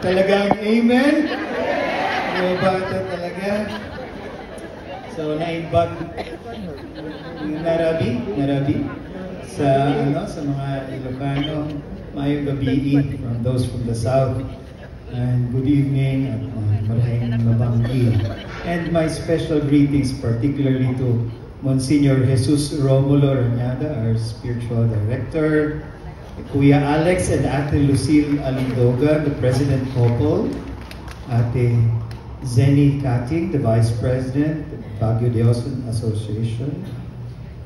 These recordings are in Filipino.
Talagang amen? May bata talaga. So, na-invite Narabi sa mga Ilocano, mayong gabi from those from the south. And good evening at marahing mabanggi. And my special greetings particularly to Monsignor Jesus Romulo Rañada, our spiritual director, Kuya Alex and Ate Lucille Alindoga, the president couple, Ate Zeni Kating, the vice president, Baguio Diocesan Association,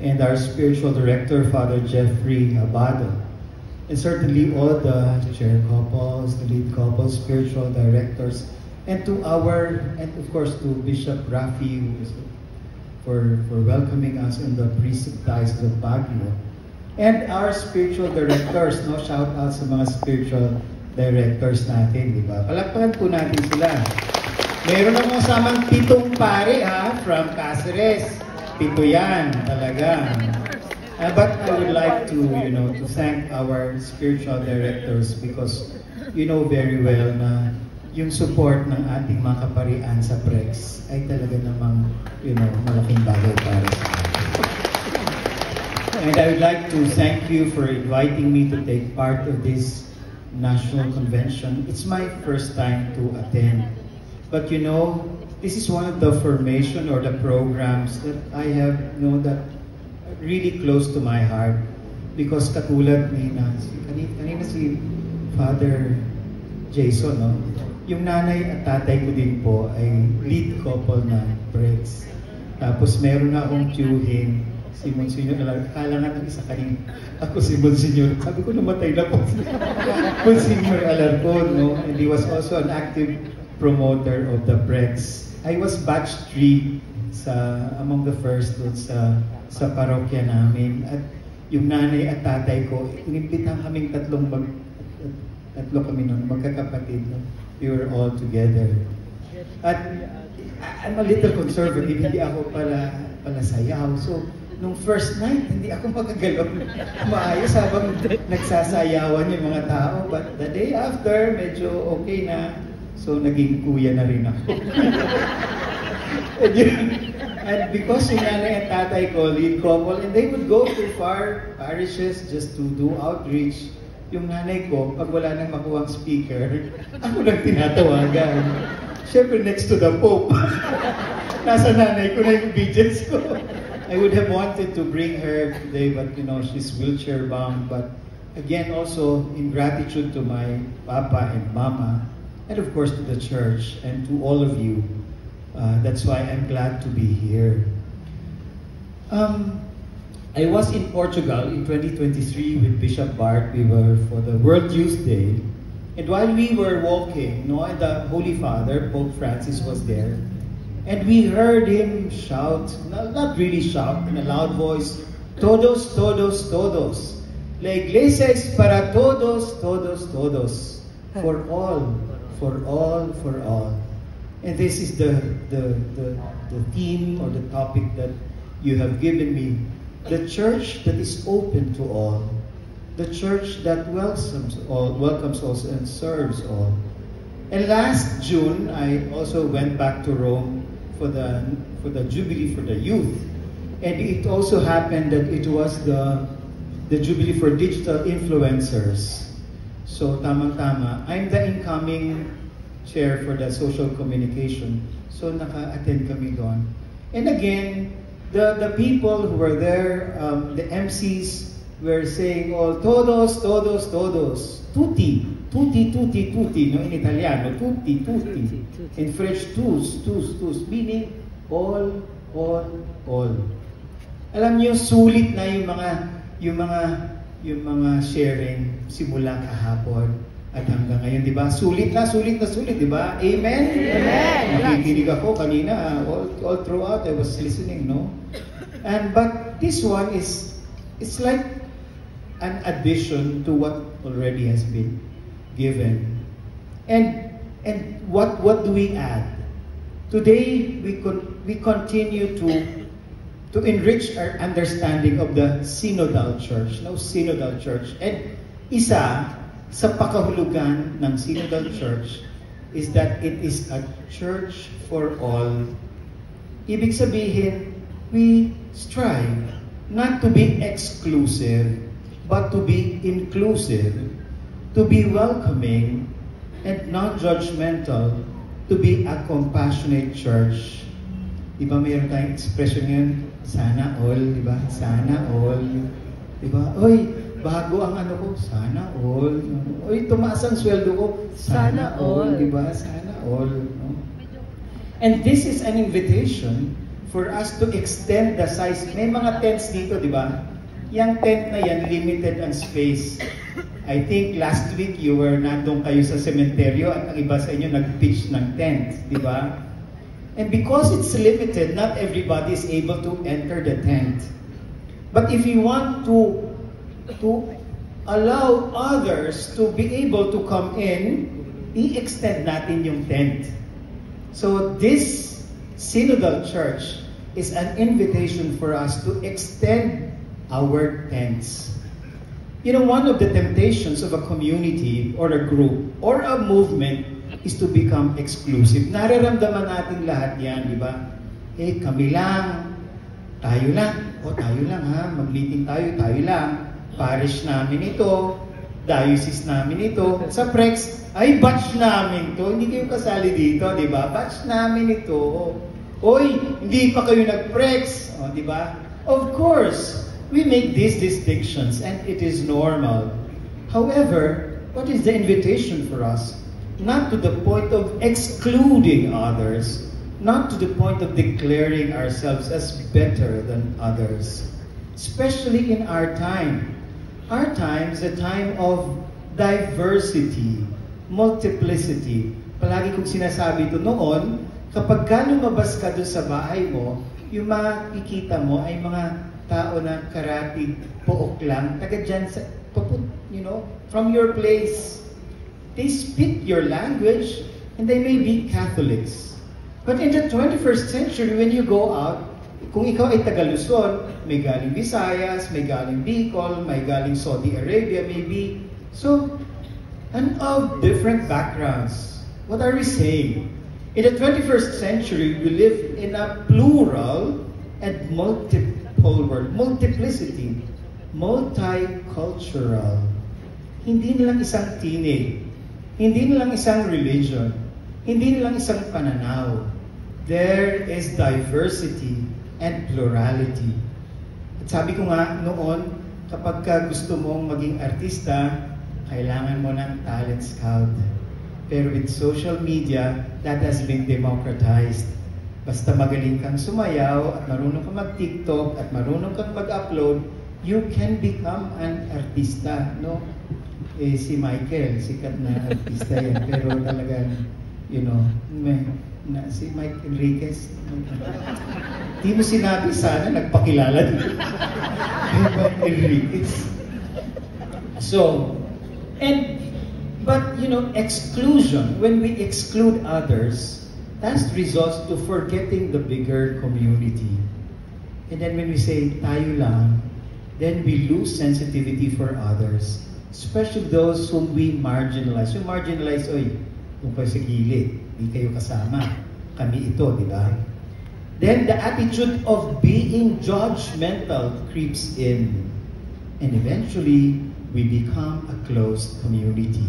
and our spiritual director, Father Jeffrey Abado. And certainly all the chair couples, the lead couples, spiritual directors, and of course to Bishop Rafi for welcoming us in the priesthood diocese of Baguio. And our spiritual directors, shout out sa mga spiritual directors natin, di ba? Palakpakan po natin sila. Meron akong kasamang 7 pare from Cáceres. 7 yan, talaga. But I would like to thank our spiritual directors because you know very well na yung support ng ating mga kaparian sa PREX ay talaga namang malaking bagay para sa atin. And I would like to thank you for inviting me to take part of this national convention. It's my first time to attend. But this is one of the formation or the programs that I have that really close to my heart because katulad ni kanina si Father Jason, yung nanay at tatay ko din po ay lead couple na PREX. Tapos meron na akong tiyuhin, si Monsignor Alarcon. Akala nga ng isa kanina, ako si Monsignor. Sabi ko namatay na po si Monsignor Alarcon, and he was also an active promoter of the PREX. I was batch 3 among the first doon sa parokya namin. At yung nanay at tatay ko, inimbitahan kaming tatlo kami nun, magkakapatid. We were all together. At I'm a little conservative, hindi ako pala sayaw. So, nung first night, hindi ako magagalaw. Maayos habang nagsasayawan yung mga tao. But the day after, medyo okay na. So, naging kuya na rin ako. And because yung nanay at tatay ko, lead couple, and they would go to far parishes just to do outreach. Yung nanay ko, pag wala nang makuhang speaker, ako lang tinatawagan. Siyempre, next to the Pope. Nasa nanay ko na yung obedience ko. I would have wanted to bring her today, but she's wheelchair bound. But again, also in gratitude to my papa and mama, and of course to the church and to all of you. That's why I'm glad to be here. I was in Portugal in 2023 with Bishop Bart. We were for the World Youth Day. And while we were walking, the Holy Father, Pope Francis, was there. And we heard him shout, not really shout, in a loud voice, "Todos, todos, todos. La Iglesia es para todos, todos, todos. For all, for all, for all." And this is the theme or the topic that you have given me. The church that is open to all. The church that welcomes all and serves all. And last June, I also went back to Rome for the Jubilee for the youth. And it also happened that it was the Jubilee for digital influencers. So, tamang-tama. I'm the incoming chair for the social communication. So, naka-attend kami doon. And again, the people who were there, the MCs were saying all, "Todos, todos, todos. Tutti, tutti, tutti, tutti." In Italiano, tutti, tutti. In French, tous, tous, tous. Meaning, all, all, all. Alam niyo, sulit na yung mga sharing simula kahapon at hanggang ngayon, di ba? Sulit na, di ba? Amen? Amen. Nakikinig ako kanina, all throughout, I was listening, no? But this one it's like an addition to what already has been given. And what do we add? Today, we continue to enrich our understanding of the synodal church. No, synodal church. And isa sa pakahulugan ng Synodal Church is that it is a church for all. Ibig sabihin, we strive not to be exclusive, but to be inclusive, to be welcoming and non-judgmental, to be a compassionate church. Diba mayroon tayong expression ngayon, sana all, diba? Sana all. Diba? Oy, bago ang ano ko, sana all. Oy, tumaas ang sweldo ko, sana all. Diba? Sana all. No? And this is an invitation for us to extend the size. May mga tents dito, di ba? Yung tent na yan, limited ang space. I think last week you were nandun kayo sa sementeryo at ang iba sa inyo nag-pitch ng tent, di ba? And because it's limited, not everybody is able to enter the tent. But if you want to allow others to be able to come in, i-extend natin yung tent. So this Synodal Church is an invitation for us to extend our tents. You know, one of the temptations of a community or a group or a movement is to become exclusive. Nararamdaman natin lahat yan, di ba? Eh, kami lang, tayo lang, tayo lang ha, mag-meeting tayo lang. Parish namin ito, diocese namin ito. Sa Prex, ay batch namin to, hindi kayo kasali dito, di ba? Batch namin ito. Oy, hindi pa kayo nag-Prex, di ba? Of course, we make these distinctions and it is normal. However, what is the invitation for us? Not to the point of excluding others, not to the point of declaring ourselves as better than others. Especially in our time. Our time is a time of diversity, multiplicity. Palagi kong sinasabi ito noon, kapag lumabas ka doon sa bahay mo, yung makikita mo ay mga tao na karatig, pook lang, taga dyan sa, you know, from your place. They speak your language and they may be Catholics. But in the 21st century, when you go out, kung ikaw ay taga Luzon, may galing Visayas, may galing Bicol, may galing Saudi Arabia, maybe. So, and of different backgrounds. What are we saying? In the 21st century, we live in a plural and multiple world, multiplicity, multicultural. Hindi nilang isang tinig, hindi nilang isang religion, hindi nilang isang pananaw. There is diversity and plurality. At sabi ko nga noon, kapag ka gusto mong maging artista, kailangan mo ng talent scout. Pero with social media, that has been democratized. Basta magaling kang sumayaw at marunong kang mag-TikTok at marunong kang mag-upload, you can become an artista, no? Eh, si Michael, sikat na artista yan. Pero talagang, you know, si Mike Enriquez. Di mo sinabi sana, nagpakilala din. Mike Enriquez. So, but you know, exclusion, when we exclude others, that results to forgetting the bigger community. And then when we say, tayo lang, then we lose sensitivity for others, especially those whom we marginalize. So marginalize, oy, kung kayo sa gilid, di kayo kasama. Kami ito, di ba? Then the attitude of being judgmental creeps in. And eventually, we become a closed community.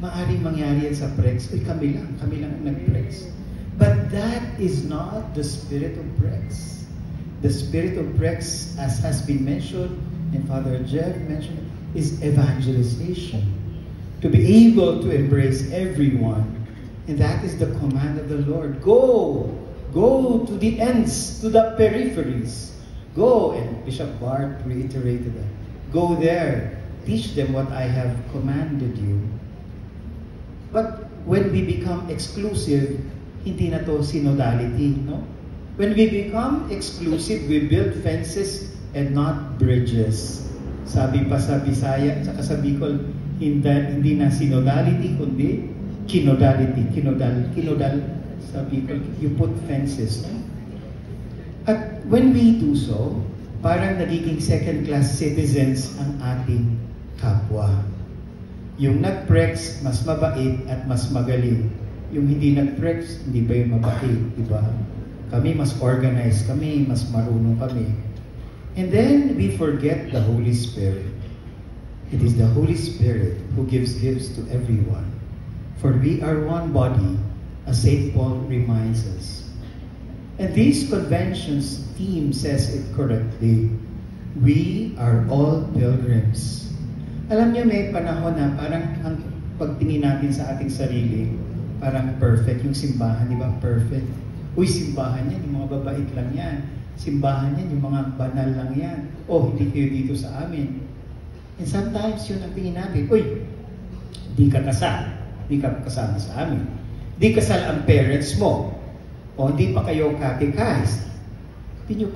Maaring mangyari yan sa Prex. Uy, kami lang ang nag-Prex. But that is not the spirit of Prex. The spirit of Prex, as has been mentioned, and Father Jeff mentioned, is evangelization. To be able to embrace everyone. And that is the command of the Lord. Go to the ends, to the peripheries. Go, and Bishop Bart reiterated that. Go there, teach them what I have commanded you. But when we become exclusive, hindi na to synodality, no? When we become exclusive, we build fences and not bridges. Sabi pa sa Bisaya, saka sa Bicol, hindi na synodality, kundi kinodality. Kinodal sa Bicol, you put fences. No? At when we do so, parang nagiging second-class citizens ang ating kapwa. Yung nag-prex, mas mabait at mas magaling. Yung hindi nag-prex, hindi ba yung mabait, di ba? Kami mas organized kami, mas marunong kami. And then we forget the Holy Spirit. It is the Holy Spirit who gives gifts to everyone. For we are one body, as St. Paul reminds us. And these conventions theme says it correctly. We are all pilgrims. Alam niyo, may panahon na parang ang pagtingin natin sa ating sarili, parang perfect. Yung simbahan, di ba? Perfect. Uy, simbahan yan, yung mga babait lang yan. Simbahan yan, yung mga banal lang yan. Oh, hindi kayo dito sa amin. And sometimes yun ang tingin natin, uy, di ka kasal. Di ka kasama sa amin. Di kasal ang parents mo. O hindi pa kayo catechized. Hindi nyo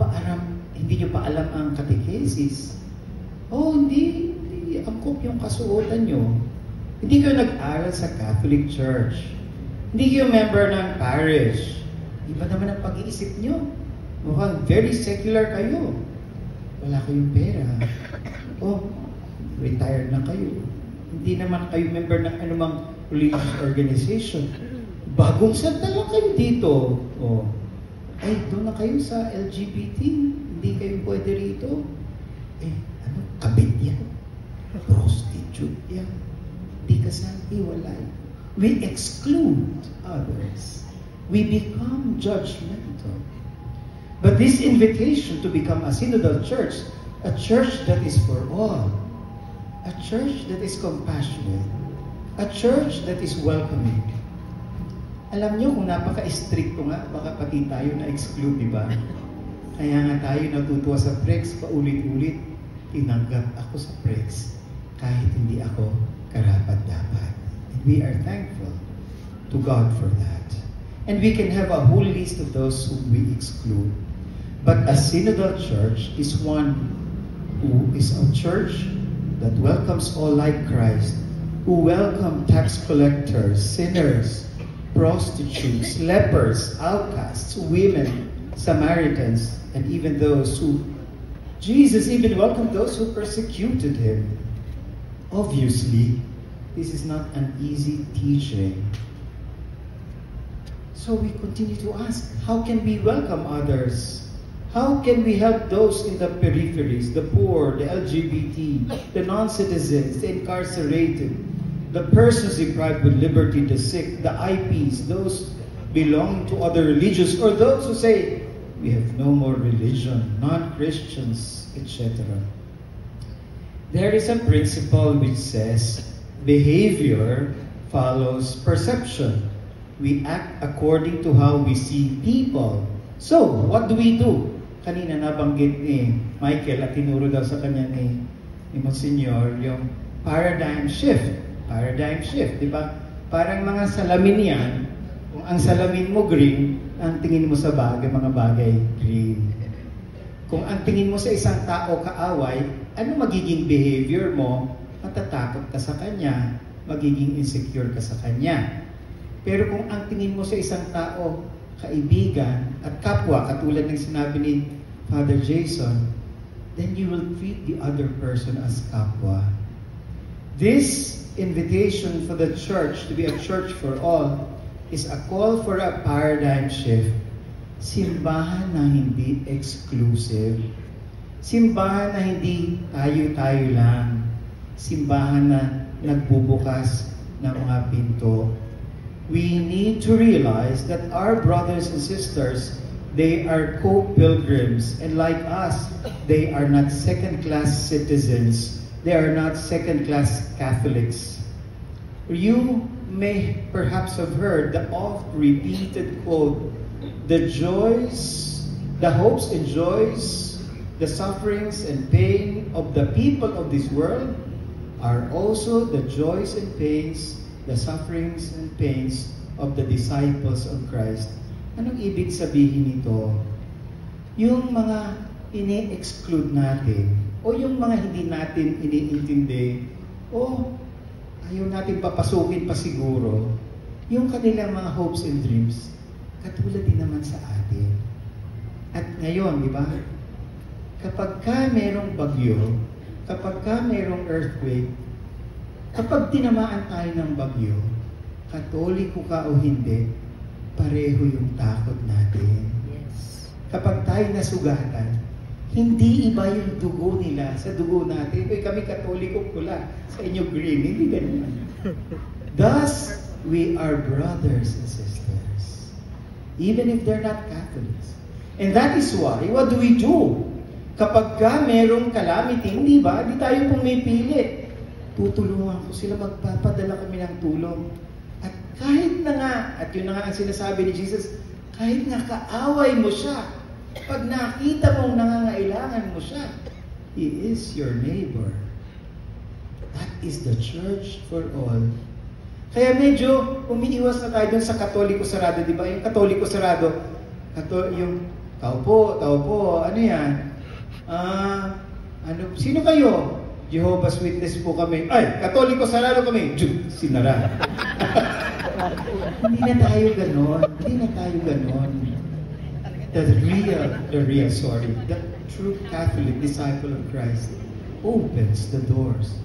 pa alam ang catechesis. O hindi angkop yung kasuotan nyo. Hindi kayo nag-aral sa Catholic Church. Hindi kayo member ng parish. Iba naman ang pag-iisip nyo. Mukhang very secular kayo. Wala kayong pera. O, retired na kayo. Hindi naman kayo member ng anumang religious organization. Bagong santa lang kayo dito. O, ay, doon na kayo sa LGBT. Hindi kayo pwede rito. Eh, ano, kabit yan. Prostitute yan. Hindi kasal, hiwalay. We exclude others. We become judgmental. But this invitation to become a synodal church, a church that is for all, a church that is compassionate, a church that is welcoming. Alam niyo kung napaka-stricto nga, baka pati tayo na-exclude, di ba? Kaya nga tayo natutuwa sa prex, paulit-ulit, tinanggap ako sa prex, kahit hindi ako karapat-dapat. And we are thankful to God for that. And we can have a whole list of those whom we exclude. But a synodal church is one who is a church that welcomes all like Christ, who welcome tax collectors, sinners, prostitutes, lepers, outcasts, women, Samaritans, and even those who, Jesus even welcomed those who persecuted him. Obviously, this is not an easy teaching. So we continue to ask, how can we welcome others? How can we help those in the peripheries, the poor, the LGBT, the non-citizens, the incarcerated, the persons deprived with liberty, the sick, the IPs, those belonging to other religions, or those who say, we have no more religion, non-Christians, etc. There is a principle which says, behavior follows perception. We act according to how we see people. So, what do we do? Kanina nabanggit ni Michael at tinuro daw sa kanya ni Monsignor yung paradigm shift. Paradigm shift, di ba? Parang mga salamin yan. Kung ang salamin mo green, ang tingin mo sa bagay, mga bagay green. Kung ang tingin mo sa isang tao kaaway, ano magiging behavior mo? Matatakot ka sa kanya, magiging insecure ka sa kanya. Pero kung ang tingin mo sa isang tao, kaibigan at kapwa, katulad ng sinabi ni Father Jason, then you will treat the other person as kapwa. This invitation for the church to be a church for all is a call for a paradigm shift. Simbahan na hindi exclusive. Simbahan na hindi tayo-tayo lang. Simbahan na nagbubukas ng mga pinto. We need to realize that our brothers and sisters, they are co-pilgrims, and like us, they are not second-class citizens. They are not second-class Catholics. You may perhaps have heard the oft-repeated quote, the joys, the hopes and joys, the sufferings and pain of the people of this world are also the joys and pains, the sufferings and pains of the disciples of Christ. Anong ibig sabihin nito? Yung mga ini-exclude natin, o yung mga hindi natin iniintindi, o ayaw natin papasukin pa siguro, yung kanilang mga hopes and dreams, katulad din naman sa atin. At ngayon, di ba? Kapag ka merong bagyo, kapag ka merong earthquake, Kapag tinamaan tayo ng bagyo, Katoliko ka o hindi, pareho yung takot natin. Yes. Kapag tayo nasugatan, hindi iba yung dugo nila sa dugo natin. Uy, kami Katoliko pula, sa inyo green. Hindi ganyan. Thus, we are brothers and sisters. Even if they're not Catholics. And that is why, what do we do? Kapag ka merong calamity, hindi ba? Hindi tayo pumipili. Tutulungan ko sila, magpapadala kami ng tulong. At kahit na nga, at yun na nga ang sinasabi ni Jesus, kahit nga kaaway mo siya, pag nakita mong nangangailangan mo siya, He is your neighbor. That is the church for all. Kaya medyo umiiwas na tayo dun sa Katoliko sarado, di ba? Yung Katoliko sarado, yung tao po, ano yan? Sino kayo? Jehovah's Witness po kami. Ay, Katoliko sarado kami. Sinara. Hindi na tayo ganon. The true Catholic disciple of Christ opens the doors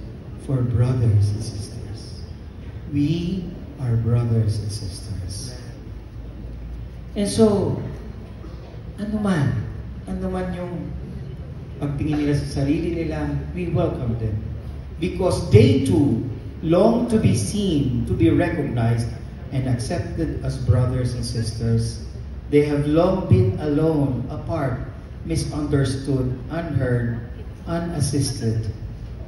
for brothers and sisters. We are brothers and sisters. And so, ano man yung pagtingin nila sa sarili nila, we welcome them. Because they too long to be seen, to be recognized, and accepted as brothers and sisters. They have long been alone, apart, misunderstood, unheard, unassisted.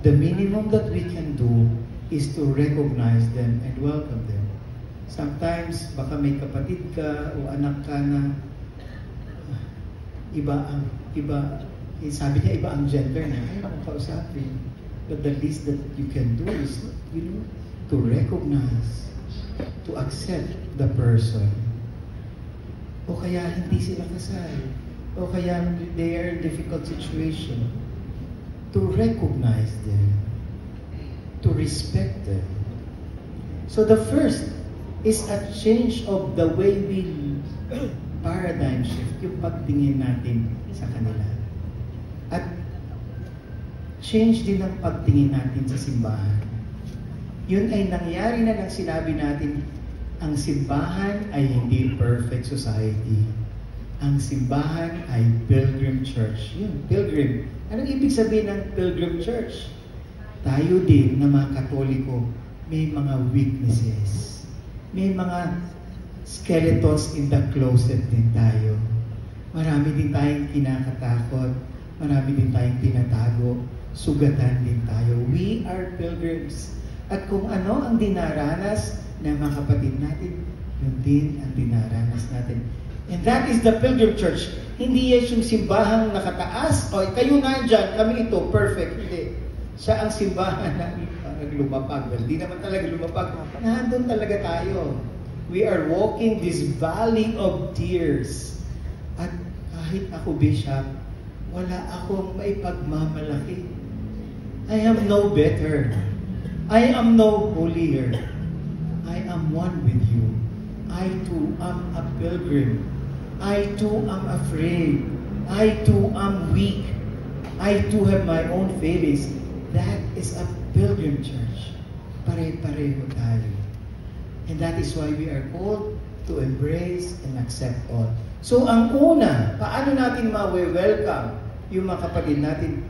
The minimum that we can do is to recognize them and welcome them. Sometimes, baka may kapatid ka o anak ka na sabi niya iba ang gender niya, ayaw mong kausapin. But the least that you can do is, to recognize, to accept the person. O kaya hindi sila kasal. O kaya they are in difficult situation. To recognize them. To respect them. So the first is a change of the way we paradigm shift, yung pagtingin natin sa kanila. At change din ang pagtingin natin sa simbahan. Yun ay nangyari na nang sinabi natin, ang simbahan ay hindi perfect society. Ang simbahan ay pilgrim church. Yun, pilgrim. Anong ibig sabihin ng pilgrim church? Tayo din na mga Katoliko, may mga weaknesses. May mga skeletons in the closet din tayo. Marami din tayong kinakatakot. Marami din tayong tinatago. Sugatan din tayo. We are pilgrims. At kung ano ang dinaranas ng mga kapatid natin, yun din ang dinaranas natin. And that is the pilgrim church. Hindi yan yung simbahang nakataas. O, kayo nandyan, kami ito, perfect. Hindi. Siya ang simbahan na lumapag. Hindi naman talaga lumapag. Nandun talaga tayo. We are walking this valley of tears. At kahit ako, Bishop, wala akong maipagmamalaki. I am no better. I am no holier. I am one with you. I too am a pilgrim. I too am afraid. I too am weak. I too have my own failings. That is a pilgrim church. Pare-pareho tayo. And that is why we are called to embrace and accept all. So ang una, paano natin ma-welcome yung mga kapatid natin?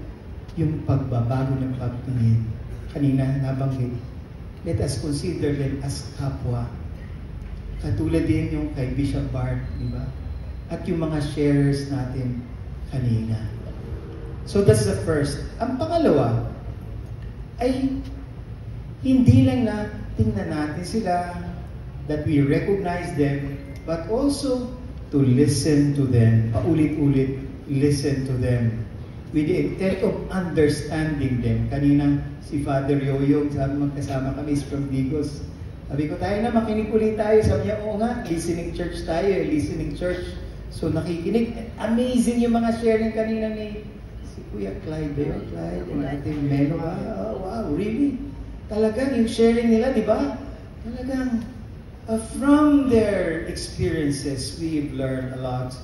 Yung pagbabago ng pagtingin. Kanina nabanggit, let us consider them as kapwa. Katulad din yung kay Bishop Bart, di ba? At yung mga sharers natin kanina. So that's the first. Ang pangalawa ay hindi lang na tingnan natin sila, that we recognize them, but also to listen to them. Paulit-ulit, listen to them. With the intent of understanding them. Kanina si Father Yoyong, sabi magkasama kami from Digos. Sabi ko, tayo na, makinig ulit tayo. Sabi niya, oo nga, listening church tayo, listening church. So nakikinig. Amazing yung mga sharing kanina ni si Kuya Clyde. Clyde, and Ate Melo. Oh, wow, really? Talagang yung sharing nila, di ba? Talagang from their experiences, we've learned a lot.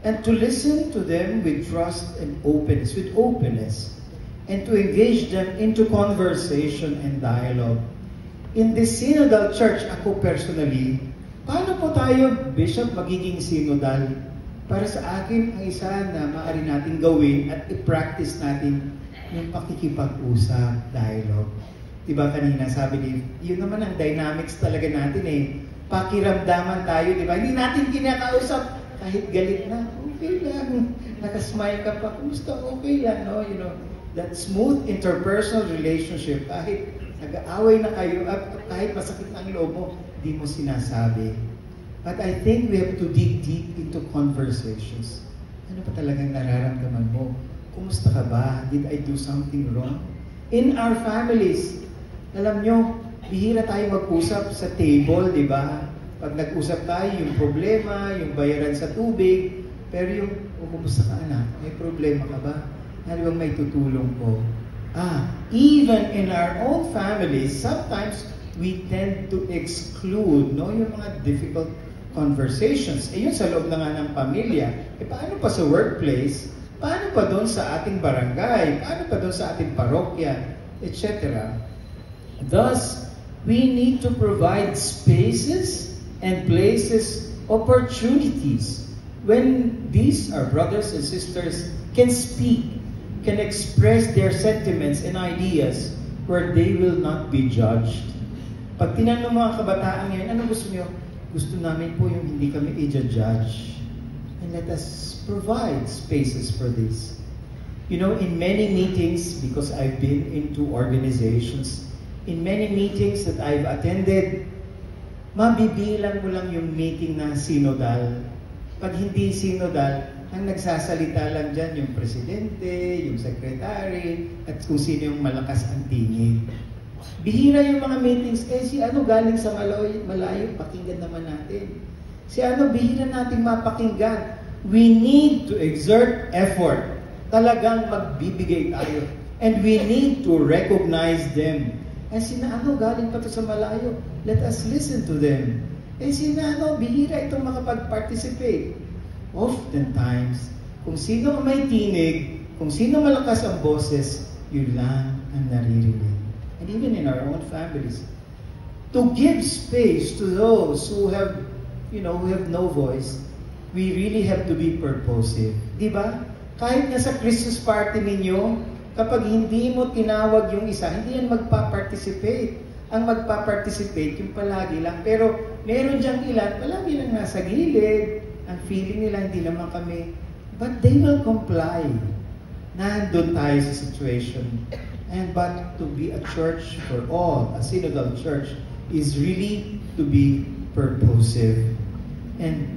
And to listen to them with trust and openness, and to engage them into conversation and dialogue. In the synodal church, ako personally, paano po tayo, Bishop, magiging synodal? Para sa akin, ang isa na maaari natin gawin at i-practice natin yung pakikipag-usap, dialogue. Diba kanina sabi ni, yun naman ang dynamics talaga natin eh. Pakiramdaman tayo, diba? Hindi natin kinakausap kahit galit na, okay lang. Nakasmile ka pa, kumusta? Okay lang, no? You know, that smooth interpersonal relationship, kahit nag-aaway na kayo, at kahit masakit ang loob mo, di mo sinasabi. But I think we have to dig deep into conversations. Ano pa talagang nararamdaman mo? Kumusta ka ba? Did I do something wrong? In our families, alam nyo, bihira tayo mag-usap sa table, di ba? Pag nag-usap tayo, yung problema, yung bayaran sa tubig, pero yung, kumusta ka anak? May problema ka ba? Ano bang may tutulong ko? Even in our own families, sometimes we tend to exclude, no, yung mga difficult conversations. Yun sa loob na nga ng pamilya. Paano pa sa workplace? Paano pa doon sa ating barangay? Paano pa doon sa ating parokya? Etc. Thus, we need to provide spaces and places, opportunities, when these, our brothers and sisters, can speak, can express their sentiments and ideas where they will not be judged. Pag tinanong mga kabataan ngayon, ano gusto nyo? Gusto namin po yung hindi kami i-judge. And let us provide spaces for this. You know, in many meetings, because I've been into organizations, in many meetings that I've attended, mabibilang mo lang yung meeting na synodal. Pag hindi synodal, ang nagsasalita lang dyan yung presidente, yung secretary, at kung sino yung malakas ang tingin. Bihira yung mga meetings, si ano galing sa malayo, pakinggan naman natin. Si ano, bihira nating mapakinggan. We need to exert effort. Talagang magbibigay tayo. And we need to recognize them. Sina ano, galing pa to sa malayo. Let us listen to them. Sina ano, bihira itong makapag-participate. Oftentimes, kung sino may tinig, kung sino malakas ang boses, yun lang ang naririnig. And even in our own families, to give space to those who have, you know, who have no voice, we really have to be purposive. Di ba? Kahit nga sa Christmas party ninyo, kapag hindi mo tinawag yung isa, hindi yan magpa-participate. Ang magpa-participate, yung palagi lang. Pero meron diyang ilan, palagi lang nasa gilid. Ang feeling nila, hindi naman kami. But they will comply. Nandun tayo sa situation. But to be a church for all, a synodal church, is really to be purposive. And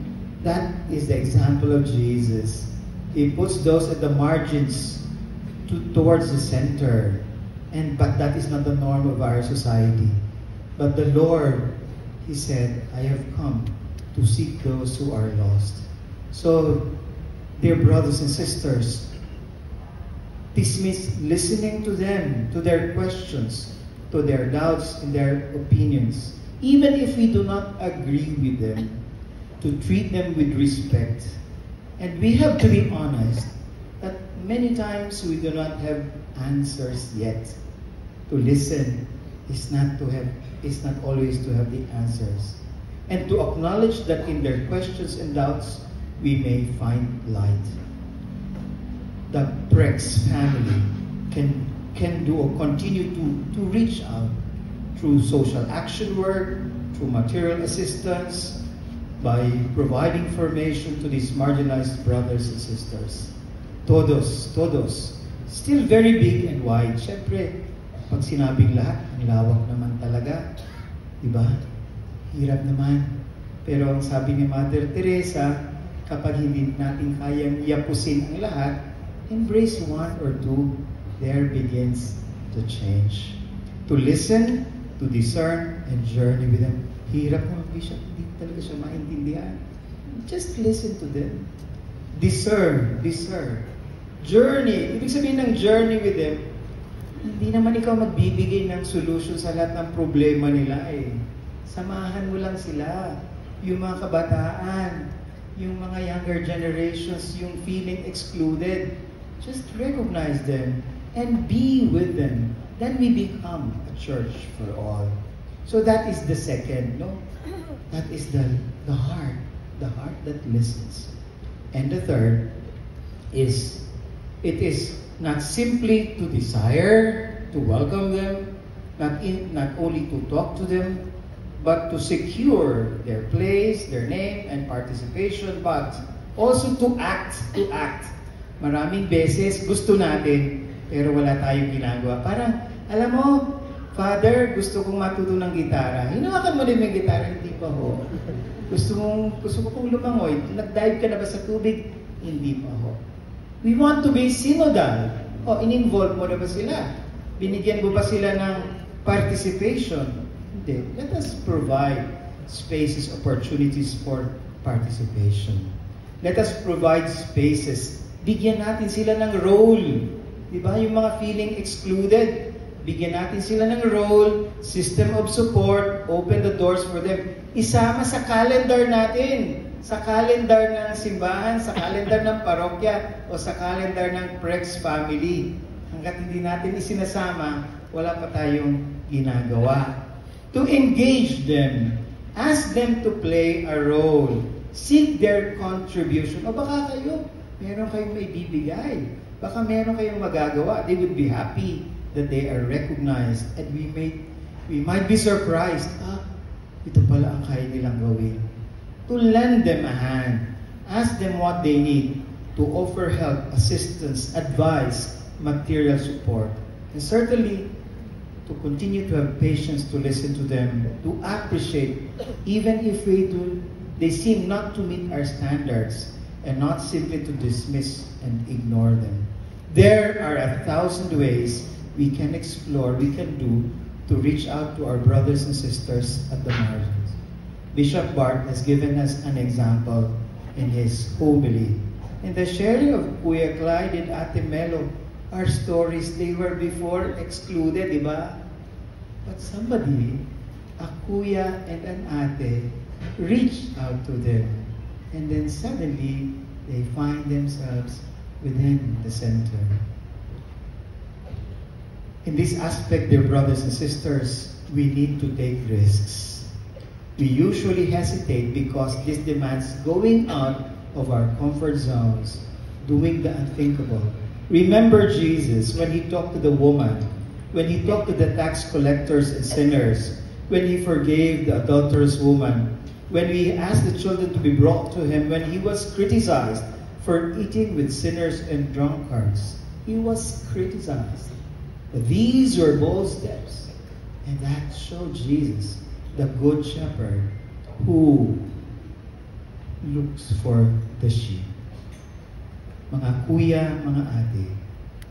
that is the example of Jesus. He puts those at the margins towards the center. But that is not the norm of our society. But the Lord, He said, I have come to seek those who are lost. So, dear brothers and sisters, this means listening to them, to their questions, to their doubts and their opinions. Even if we do not agree with them, to treat them with respect. And we have to be honest that many times we do not have answers yet. To listen is not always to have the answers. And to acknowledge that in their questions and doubts, we may find light. The Brex family can do or continue to reach out through social action work, through material assistance, by providing information to these marginalized brothers and sisters. Todos. Still very big and wide. Siyempre, pag sinabing lahat, ang lawak naman talaga. Diba? Hirap naman. Pero ang sabi ni Mother Teresa, kapag hindi natin kayang yapusin ang lahat, embrace one or two, there begins to change. To listen, to discern, and journey with them. Hirap mga bishop, hindi talaga siya maintindihan. Just listen to them. Discern. Journey. Ibig sabihin ng journey with them, hindi naman ikaw magbibigay ng solution sa lahat ng problema nila eh. Samahan mo lang sila. Yung mga kabataan, yung mga younger generations, yung feeling excluded, just recognize them and be with them. Then we become a church for all. So that is the second, no? That is the heart that listens. And the third is, it is not simply to desire to welcome them, not only to talk to them, but to secure their place, their name, and participation, but also to act. Maraming beses gusto natin, pero wala tayong ginagawa. Parang, alam mo, Father, gusto kong matuto ng gitara. Hinawakan mo rin yung gitara, hindi pa ho. Gusto ko pong lumangoy. Nag-dive ka na ba sa tubig? Hindi pa ho. We want to be synodal. In-involve mo na ba sila? Binigyan mo ba sila ng participation? Hindi. Let us provide spaces, opportunities for participation. Let us provide spaces. Bigyan natin sila ng role. Diba? Yung mga feeling excluded, bigyan natin sila ng role, system of support, open the doors for them. Isama sa calendar natin, sa calendar ng simbahan, sa calendar ng parokya, o sa calendar ng Prex family. Hanggat hindi natin isinasama, wala pa tayong ginagawa. To engage them, ask them to play a role, seek their contribution. O baka meron kayong may bibigay. Baka meron kayong magagawa. They would be happy that they are recognized, and we might be surprised. Ito pala ang kaya nilang gawin. To lend them a hand, ask them what they need, to offer help, assistance, advice, material support, and certainly to continue to have patience to listen to them, to appreciate, even if they seem not to meet our standards, and not simply to dismiss and ignore them. There are 1,000 ways we can explore, we can do to reach out to our brothers and sisters at the margins. Bishop Bart has given us an example in his homily. In the sharing of Kuya Clyde and Ate Melo, our stories, they were before excluded, di ba? But somebody, a Kuya and an Ate, reached out to them. And then suddenly, they find themselves within the center. In this aspect, dear brothers and sisters, we need to take risks. We usually hesitate because this demands going out of our comfort zones, doing the unthinkable. Remember Jesus when he talked to the woman, when he talked to the tax collectors and sinners, when he forgave the adulterous woman, when he asked the children to be brought to him, when he was criticized for eating with sinners and drunkards. He was criticized. But these were bold steps, and that showed Jesus, the Good Shepherd, who looks for the sheep. Mga kuya, mga ate,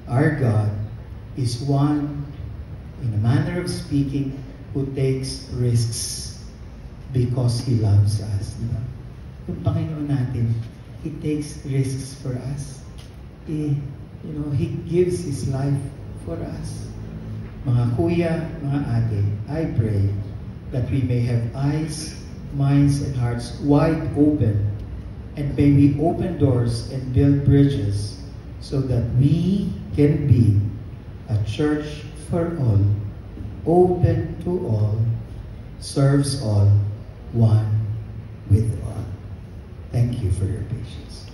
our God is one, in a manner of speaking, who takes risks because He loves us. Diba? Yung Panginoon natin, He takes risks for us. He gives His life for us. Mga kuya, mga ate, I pray that we may have eyes, minds, and hearts wide open, and may we open doors and build bridges so that we can be a church for all, open to all, serves all, one with all. Thank you for your patience.